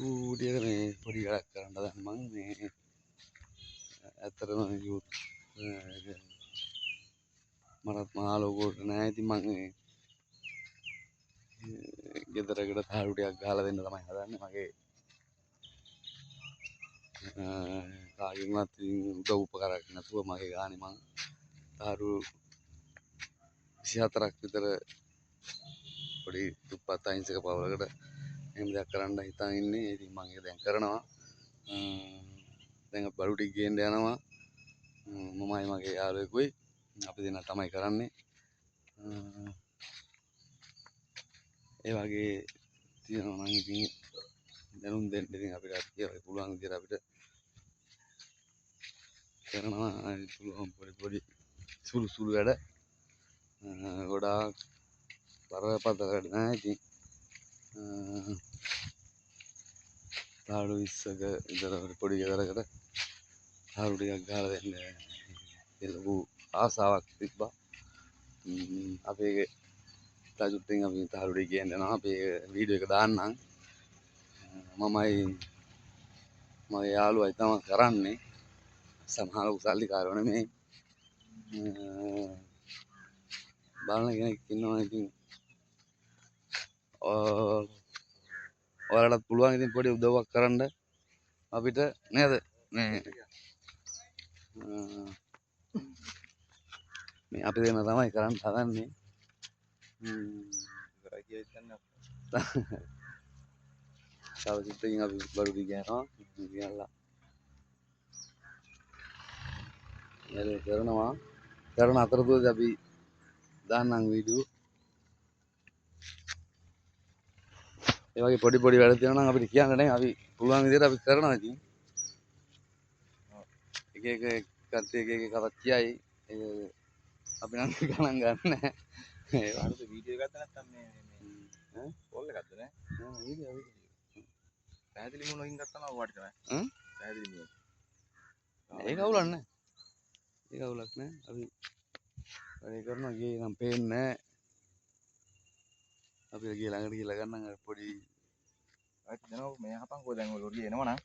සූඩියක මේ පොඩි වැඩක් කරන්න දැන් මම මේ ඇත්තටම යූත් මටත් මහලෝකෝට නෑ. ඉතින් මම මේ ගෙදරකට තාරු ටිකක් ගහලා දෙන්න තමයි හදන්නේ. මගේ කාගෙන්වත් උදව් උපකාරයක් නැතුව මගේ ගානේ මම තාරු 24ක් විතර පොඩි දුප්පත් අහිංසක පවුලකට එහෙම දෙයක් කරන්න හිතාගෙන ඉන්නේ. ඉතින් මම ඒක දැන් කරනවා. දැන් බඩු ටික ගේන්න යනවා. මමයි මගේ යාළුවෙකුයි අපි දෙන්නා තමයි කරන්නේ. ඒ වගේ තියෙනවා නම් ඉතින් දැනුම් දෙන්න ඉතින් අපිට කියලා පුළුවන් විදිහට අපිට කරනවා පුළුවන් පොඩි සුළු වැඩ. ගොඩාක් බරපතල වැඩ නෑ. ඉතින් තාළු 20ක ඉඳලා පොඩි ගෙදරකට තාළු ටිකක් ගහලා දෙන්න ලොකු ආසාවක් තිබ්බා. අපේ තාජුද්දීන් අපි තාළු ටික ගේන්න යනවා. අපි වීඩියෝ එක දාන්නම්. මමයි මගේ යාළුවයි තමයි කරන්නේ. සමහර උසල්ලිකාරෝ නෙමෙයි. බලන කෙනෙක් ඉන්නවා. ඉතින් ඔයාලටත් පුළුවන් ඉතින් පොඩි උදව්වක් කරන්න අපිට නේද? මේ අපි දෙන්න තමයි කරන්න හදන්නේ. තාජුද්දීන් අපි බඩු ටික යනවා. ගියලා වැඩ කරනවා. කරන අතරතුරදී අපි දාන්නම් වීඩියෝ. ඒ වගේ පොඩි වැඩ තියෙනවා නම් අපිට කියන්න නේ. අපි පුළුවන් විදිහට අපි කරනවා. ඉතින් එක කට්ටිය එක කතාවක් කියයි. අපි නම් ගණන් ගන්නෑ. ඒ වගේ වීඩියෝ එකක් නැත්තම් මේ කෝල් එකක්ද නෑ? වීඩියෝ පැහැදිලි මොනකින් ගත්තා නම් ඔයාට තමයි. පැහැදිලි මොන. ඒක අවුලක් නෑ. ඒක අවුලක් නෑ. අපි වැඩේ කරනවා. ගියේ නම් පේන්නේ නෑ. අපි ගිය ළඟට ගිහලා ගන්න පොඩි අයිත් දෙනවා මේ හපන් කො දැන් ඔය ලොරිය එනවා නම්